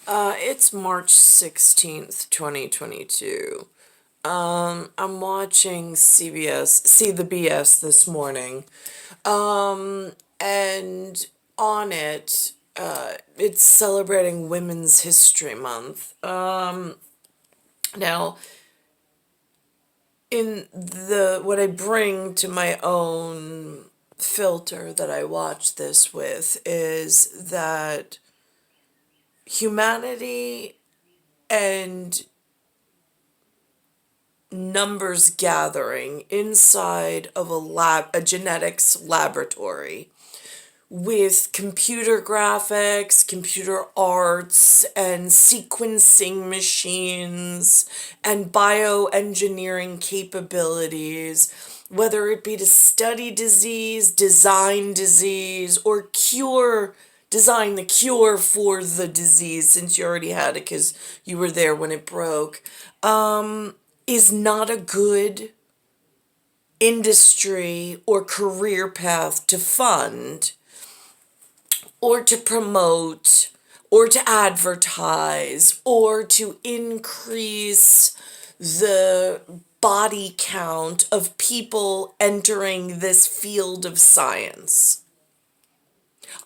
It's March 16th, 2022. I'm watching CBS, See the BS this morning. And on it, it's celebrating Women's History Month. Now, in what I bring to my own filter that I watch this with is that humanity and numbers gathering inside of a genetics laboratory with computer graphics, computer arts, and sequencing machines and bioengineering capabilities, whether it be to study disease, design disease, or design the cure for the disease, since you already had it because you were there when it broke, is not a good industry or career path to fund or to promote or to advertise or to increase the body count of people entering this field of science.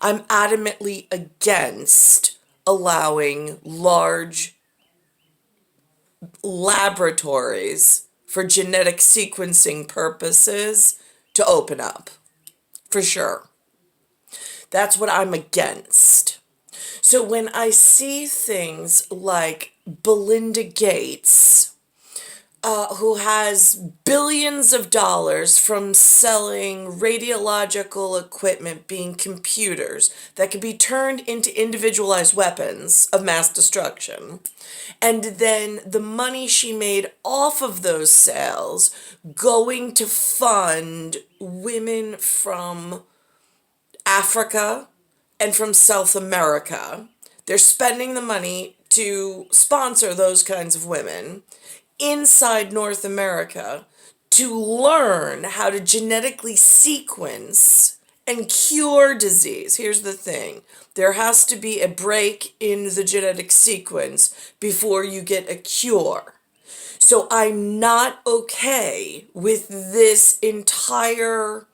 I'm adamantly against allowing large laboratories for genetic sequencing purposes to open up, for sure. That's what I'm against. So when I see things like Belinda Gates, who has billions of dollars from selling radiological equipment being computers that could be turned into individualized weapons of mass destruction, and then the money she made off of those sales going to fund women from Africa and from South America. They're spending the money to sponsor those kinds of women inside North America to learn how to genetically sequence and cure disease. Here's the thing. There has to be a break in the genetic sequence before you get a cure. So I'm not okay with this entire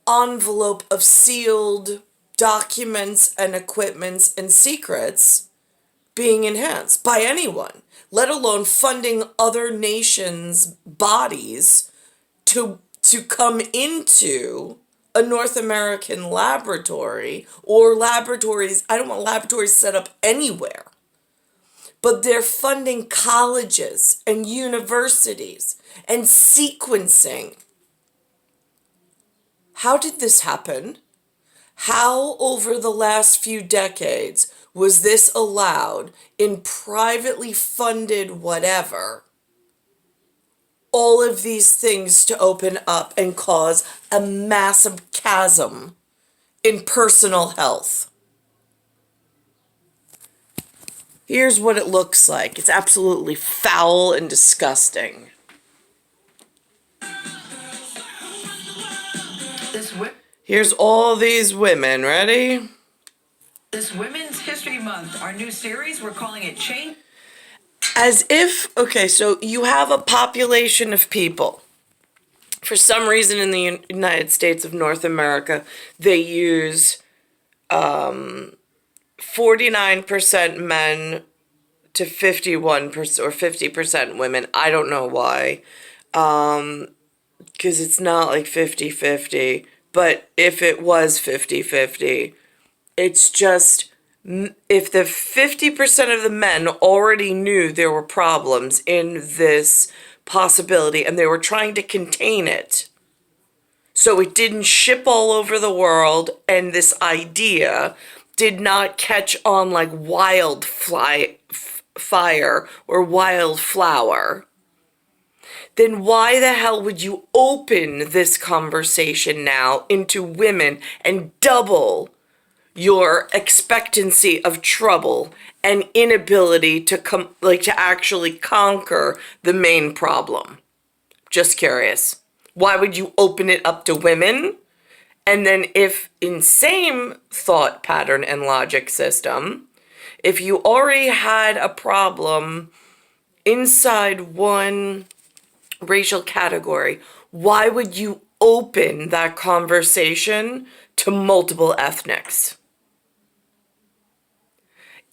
envelope of sealed documents and equipments and secrets being enhanced by anyone, let alone funding other nations' bodies to come into a North American laboratory or laboratories. I don't want laboratories set up anywhere, but they're funding colleges and universities and sequencing. How did this happen? How, over the last few decades, was this allowed in privately funded whatever? All of these things to open up and cause a massive chasm in personal health. Here's what it looks like. It's absolutely foul and disgusting. Here's all these women. Ready? This Women's History Month, our new series, we're calling it Change. As if, okay, so you have a population of people. For some reason in the United States of North America, they use 49% men to 51% or 50% women. I don't know why. Because it's not like 50-50. But if it was 50-50, it's just, if the 50% of the men already knew there were problems in this possibility and they were trying to contain it so it didn't ship all over the world and this idea did not catch on like fire or wildflower, then why the hell would you open this conversation now into women and double your expectancy of trouble and inability to to actually conquer the main problem? Just curious. Why would you open it up to women? And then if in same thought pattern and logic system, If you already had a problem inside one racial category, why would you open that conversation to multiple ethnics?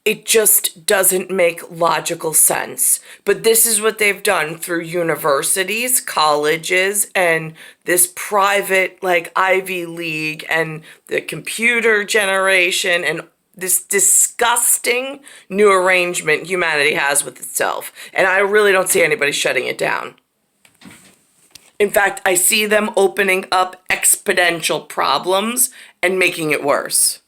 It just doesn't make logical sense. But this is what they've done through universities, colleges, and this private, like, Ivy League and the computer generation and this disgusting new arrangement humanity has with itself. And I really don't see anybody shutting it down. In fact, I see them opening up exponential problems and making it worse.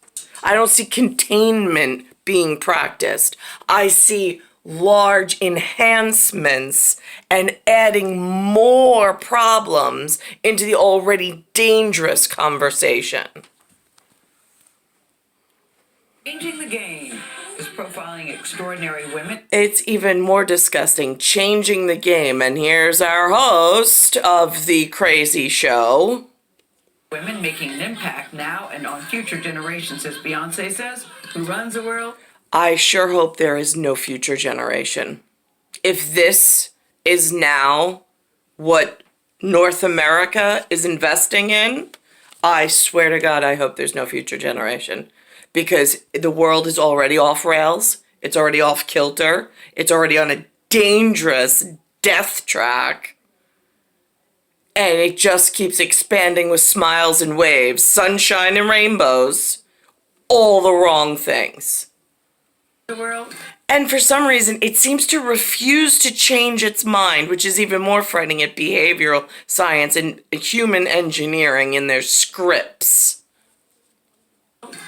I don't see containment being practiced. I see large enhancements and adding more problems into the already dangerous conversation. Changing the game is profiling extraordinary women. It's even more disgusting, changing the game. And here's our host of the crazy show. Women making an impact now and on future generations, as Beyonce says. Who runs the world? I sure hope there is no future generation. If this is now what North America is investing in, I swear to God, I hope there's no future generation. Because the world is already off rails. It's already off kilter. It's already on a dangerous death track. And it just keeps expanding with smiles and waves, sunshine and rainbows. All the wrong things. The world. And for some reason, it seems to refuse to change its mind, which is even more frightening at behavioral science and human engineering in their scripts.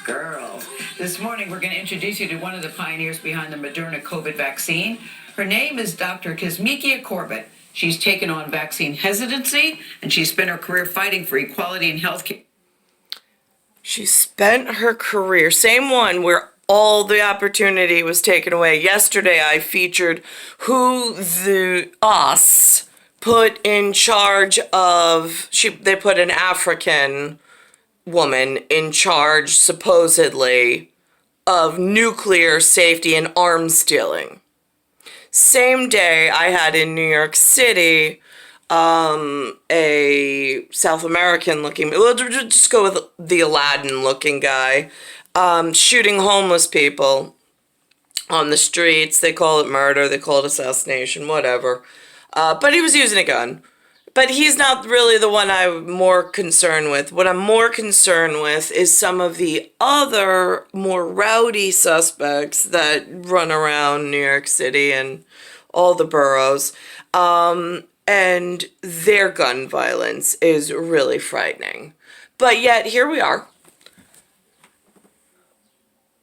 Girl. This morning, we're going to introduce you to one of the pioneers behind the Moderna COVID vaccine. Her name is Dr. Kizzmekia Corbett. She's taken on vaccine hesitancy, and she spent her career fighting for equality in healthcare. She spent her career, same one where all the opportunity was taken away. Yesterday, I featured who the us put in charge of, they put an African woman in charge, supposedly, of nuclear safety and arms dealing. Same day, I had in New York City a South American looking, we'll just go with the Aladdin looking guy, shooting homeless people on the streets. They call it murder, they call it assassination, whatever. But he was using a gun. But he's not really the one I'm more concerned with. What I'm more concerned with is some of the other more rowdy suspects that run around New York City and all the boroughs. And their gun violence is really frightening. But yet, here we are.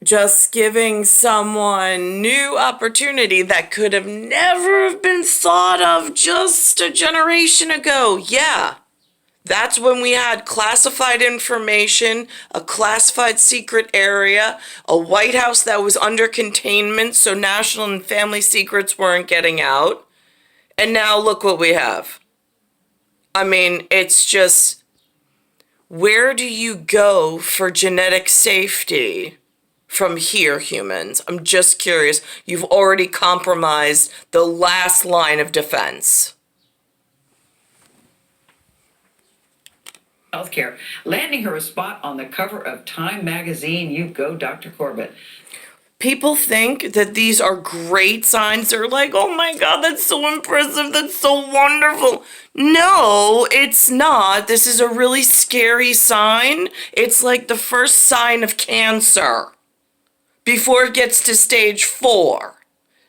Just giving someone new opportunity that could have never have been thought of just a generation ago. Yeah, that's when we had classified information, a classified secret area, a White House that was under containment so national and family secrets weren't getting out. And now look what we have. I mean, it's just, where do you go for genetic safety from here, humans? I'm just curious. You've already compromised the last line of defense. Healthcare, landing her a spot on the cover of Time magazine. You go, Dr. Corbett. People think that these are great signs. They're like, oh my God, that's so impressive. That's so wonderful. No, it's not. This is a really scary sign. It's like the first sign of cancer before it gets to stage 4.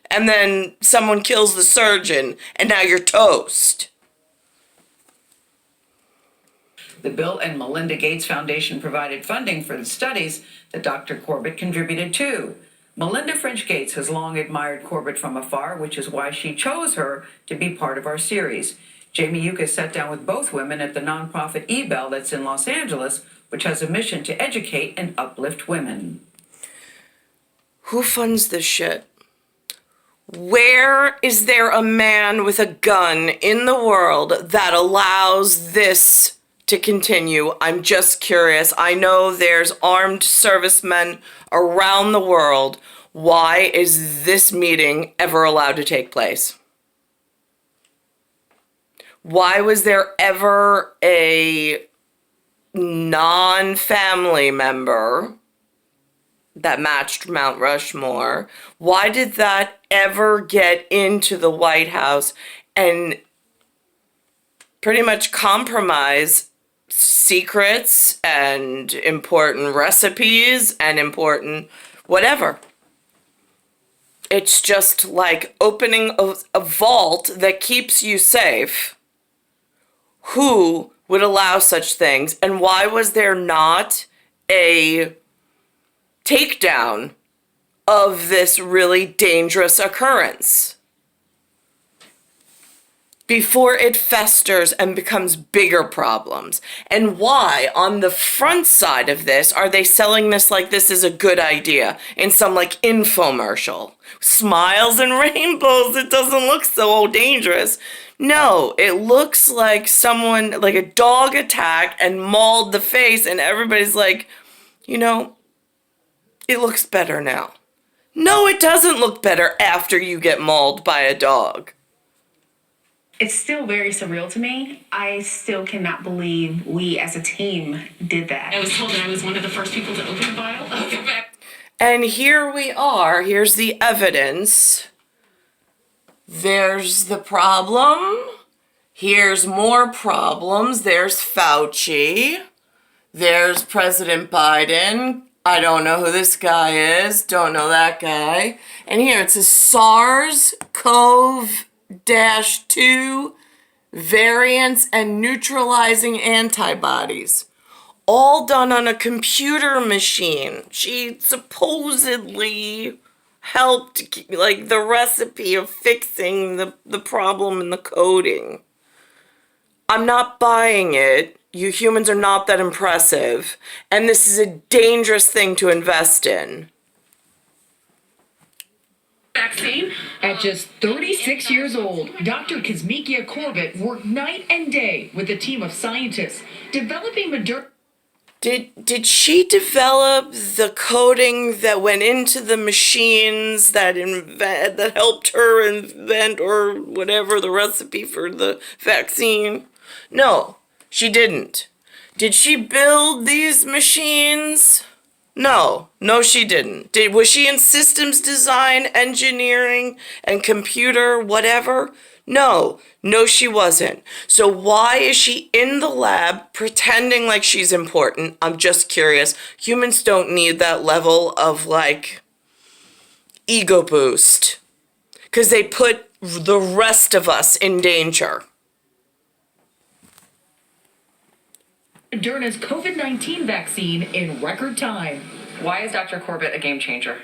And then someone kills the surgeon, and now you're toast. The Bill and Melinda Gates Foundation provided funding for the studies that Dr. Corbett contributed to. Melinda French Gates has long admired Corbett from afar, which is why she chose her to be part of our series. Jamie Yucca sat down with both women at the nonprofit eBell that's in Los Angeles, which has a mission to educate and uplift women. Who funds this shit? Where is there a man with a gun in the world that allows this to continue? I'm just curious. I know there's armed servicemen around the world. Why is this meeting ever allowed to take place? Why was there ever a non-family member that matched Mount Rushmore? Why did that ever get into the White House and pretty much compromise secrets and important recipes and important whatever? It's just like opening a vault that keeps you safe. Who would allow such things? And why was there not a takedown of this really dangerous occurrence before it festers and becomes bigger problems? And why, on the front side of this, are they selling this like this is a good idea in some like infomercial? Smiles and rainbows, it doesn't look so dangerous. No, it looks like someone, like a dog attacked and mauled the face, and everybody's like, you know, it looks better now. No, it doesn't look better after you get mauled by a dog. It's still very surreal to me. I still cannot believe we as a team did that. I was told that I was one of the first people to open a vial of the vaccine. And here we are. Here's the evidence. There's the problem. Here's more problems. There's Fauci. There's President Biden. I don't know who this guy is. Don't know that guy. And here it says SARS-CoV-2 variants and neutralizing antibodies. All done on a computer machine. She supposedly helped, like, the recipe of fixing the problem in the coding. I'm not buying it. You humans are not that impressive. And this is a dangerous thing to invest in. Vaccine. At just 36 years old, Dr. Kizzmekia Corbett worked night and day with a team of scientists developing Moderna. Did she develop the coding that went into the machines that helped her invent or whatever the recipe for the vaccine? No, she didn't. Did she build these machines? No, she didn't. Was she in systems design, engineering, and computer, whatever? No, she wasn't. So why is she in the lab pretending like she's important? I'm just curious. Humans don't need that level of, like, ego boost, because they put the rest of us in danger. Moderna's COVID-19 vaccine in record time. Why is Dr. Corbett a game changer?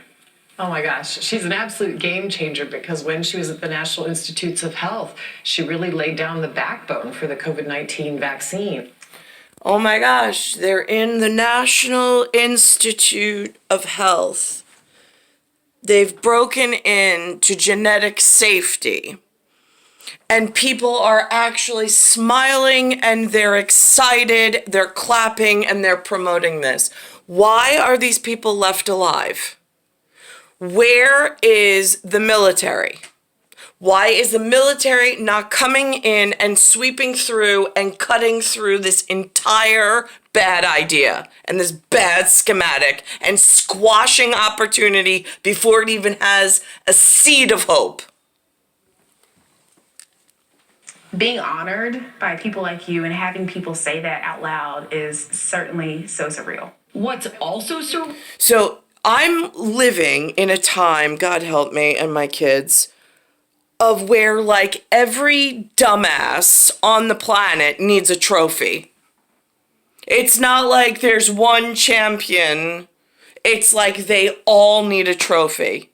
Oh my gosh, she's an absolute game changer because when she was at the National Institutes of Health, she really laid down the backbone for the COVID-19 vaccine. Oh my gosh, they're in the National Institute of Health. They've broken into genetic safety. And people are actually smiling and they're excited, they're clapping, and they're promoting this. Why are these people left alive? Where is the military? Why is the military not coming in and sweeping through and cutting through this entire bad idea and this bad schematic and squashing opportunity before it even has a seed of hope? Being honored by people like you and having people say that out loud is certainly so surreal. What's also surreal? So I'm living in a time, God help me and my kids, of where like every dumbass on the planet needs a trophy. It's not like there's one champion. It's like they all need a trophy.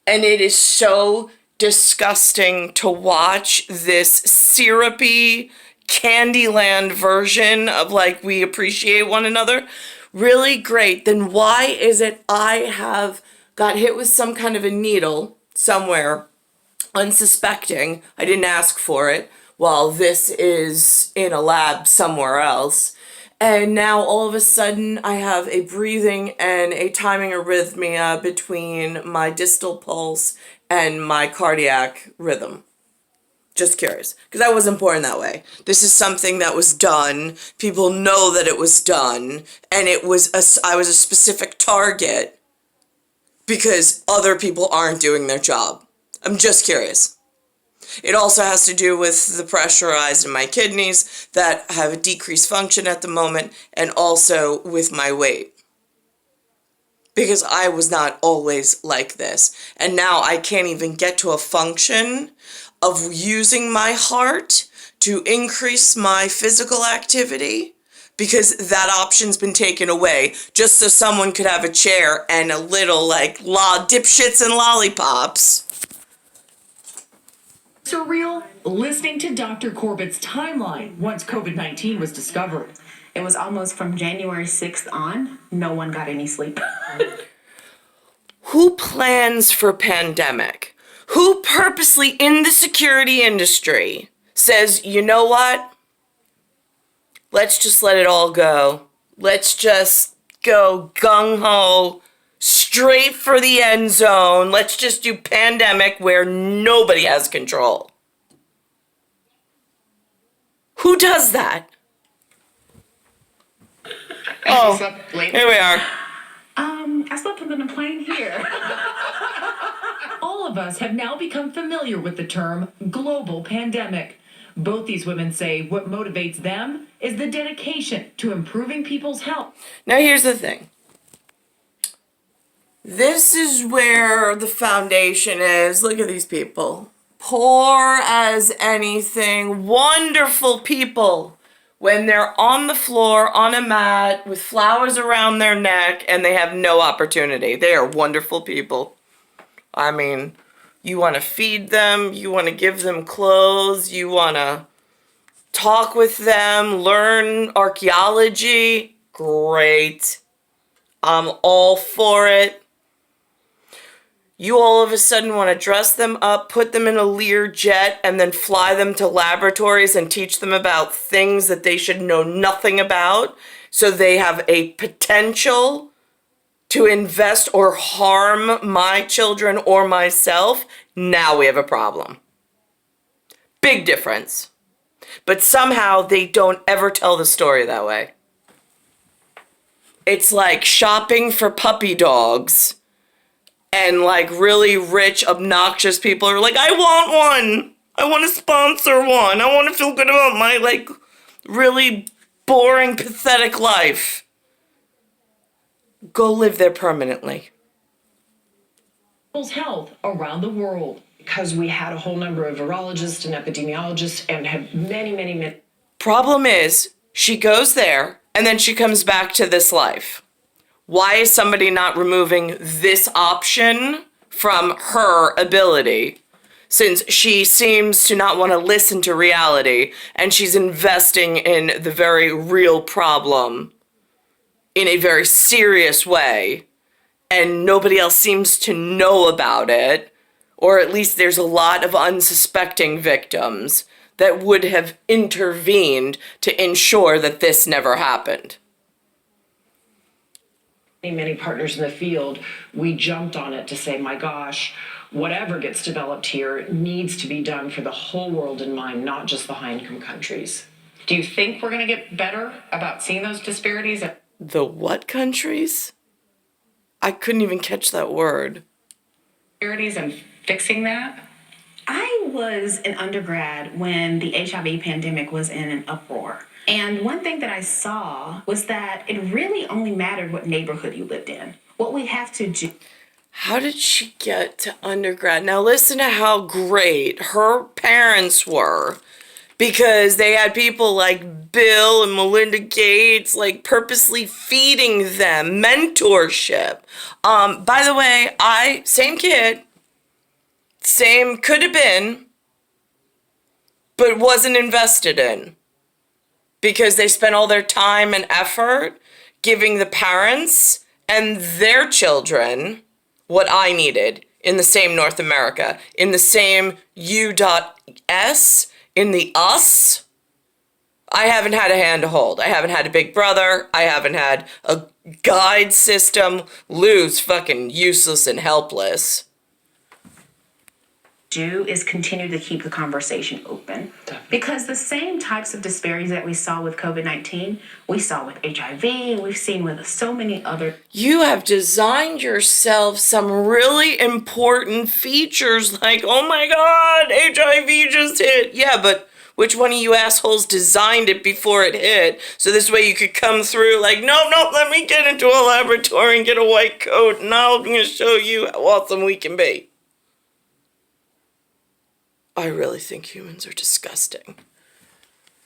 And it is so disgusting to watch this syrupy Candyland version of like we appreciate one another. Really great. Then why is it I got hit with some kind of a needle somewhere, unsuspecting, I didn't ask for it, while this is in a lab somewhere else, And now all of a sudden I have a breathing and a timing arrhythmia between my distal pulse and my cardiac rhythm. Just curious, because I wasn't born that way. This is something that was done. People know that it was done, and I was a specific target because other people aren't doing their job. I'm just curious. It also has to do with the pressurized in my kidneys that have a decreased function at the moment, and also with my weight. Because I was not always like this. And now I can't even get to a function of using my heart to increase my physical activity because that option's been taken away just so someone could have a chair and a little dipshits and lollipops. Surreal listening to Dr. Corbett's timeline once COVID-19 was discovered. It was almost from January 6th on, no one got any sleep. Who plans for pandemic? Who purposely in the security industry says, you know what? Let's just let it all go. Let's just go gung-ho, straight for the end zone. Let's just do pandemic where nobody has control. Who does that? Oh, here we are. I slept on the plane here. All of us have now become familiar with the term global pandemic. Both these women say what motivates them is the dedication to improving people's health. Now here's the thing. This is where the foundation is. Look at these people. Poor as anything. Wonderful people. When they're on the floor, on a mat, with flowers around their neck, and they have no opportunity. They are wonderful people. I mean, you want to feed them, you want to give them clothes, you want to talk with them, learn archaeology. Great. I'm all for it. You all of a sudden want to dress them up, put them in a Lear jet, and then fly them to laboratories and teach them about things that they should know nothing about, so they have a potential to invest or harm my children or myself. Now we have a problem. Big difference. But somehow they don't ever tell the story that way. It's like shopping for puppy dogs. And really rich, obnoxious people are like, I want one. I want to sponsor one. I want to feel good about my really boring, pathetic life. Go live there permanently. People's health around the world. Because we had a whole number of virologists and epidemiologists and had many. Problem is, she goes there and then she comes back to this life. Why is somebody not removing this option from her ability? Since she seems to not want to listen to reality and she's investing in the very real problem in a very serious way and nobody else seems to know about it, or at least there's a lot of unsuspecting victims that would have intervened to ensure that this never happened. Many partners in the field, we jumped on it to say, my gosh, whatever gets developed here needs to be done for the whole world in mind, not just the high-income countries. Do you think we're going to get better about seeing those disparities? The what countries? I couldn't even catch that word. Disparities and fixing that? I was an undergrad when the HIV pandemic was in an uproar. And one thing that I saw was that it really only mattered what neighborhood you lived in. What we have to do. How did she get to undergrad? Now listen to how great her parents were. Because they had people like Bill and Melinda Gates purposely feeding them mentorship. By the way, same kid, same could have been, but wasn't invested in. Because they spent all their time and effort giving the parents and their children what I needed in the same North America, in the same U.S., in the us. I haven't had a hand to hold. I haven't had a big brother. I haven't had a guide system. Lou's fucking useless and helpless. Do is continue to keep the conversation open. Because the same types of disparities that we saw with COVID-19, we saw with HIV, and we've seen with so many other. You have designed yourself some really important features like, oh my God, HIV just hit. Yeah, but which one of you assholes designed it before it hit? So this way you could come through like, no, let me get into a laboratory and get a white coat and I'm going to show you how awesome we can be. I really think humans are disgusting.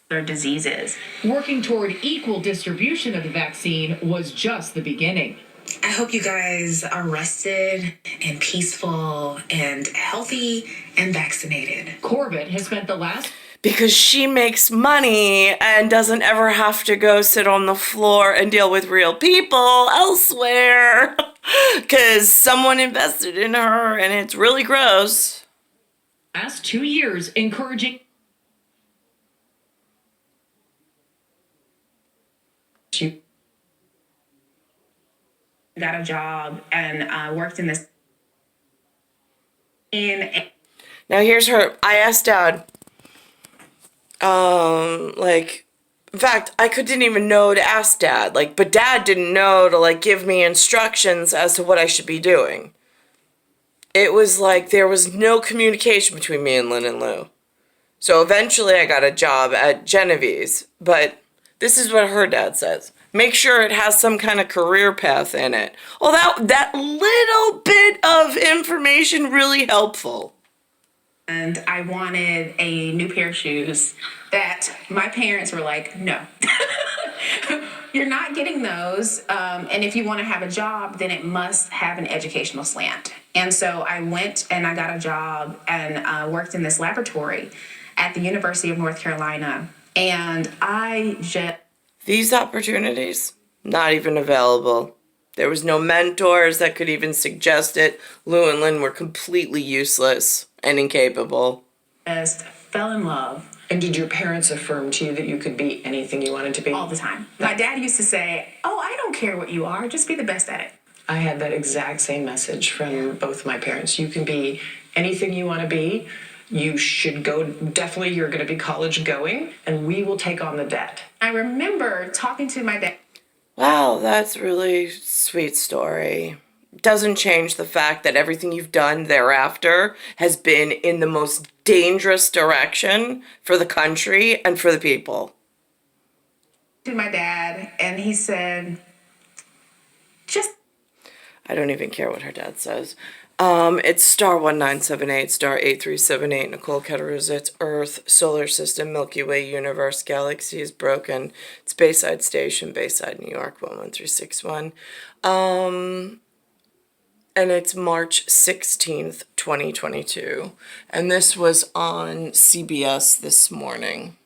Their diseases. Working toward equal distribution of the vaccine was just the beginning. I hope you guys are rested and peaceful and healthy and vaccinated. Corbett has spent the last Because she makes money and doesn't ever have to go sit on the floor and deal with real people elsewhere. Because someone invested in her and it's really gross. last 2 years encouraging Got a job and worked in this. Now here's her. I asked Dad. In fact, I didn't even know to ask Dad. But Dad didn't know to give me instructions as to what I should be doing. It was like there was no communication between me and Lynn and Lou. So eventually I got a job at Genevieve's, but this is what her dad says. Make sure it has some kind of career path in it. Oh, that little bit of information really helpful. And I wanted a new pair of shoes that my parents were like, no, you're not getting those. And if you want to have a job, then it must have an educational slant. And so I went and I got a job and worked in this laboratory at the University of North Carolina. And These opportunities, not even available. There was no mentors that could even suggest it. Lou and Lynn were completely useless and incapable. just fell in love. And did your parents affirm to you that you could be anything you wanted to be? All the time. My dad used to say, oh, I don't care what you are, just be the best at it. I had that exact same message from both my parents. You can be anything you want to be. You should go, definitely you're going to be college going, and we will take on the debt. I remember talking to my dad. Wow, that's a really sweet story. Doesn't change the fact that everything you've done thereafter has been in the most dangerous direction for the country and for the people. To my dad, and he said, just. I don't even care what her dad says. It's star 1978, star 8378, Nicole, Cattaruzza. It's Earth, Solar System, Milky Way, Universe, Galaxy is broken. It's Bayside Station, Bayside, New York, 11361. And it's March 16th, 2022. And this was on CBS this morning.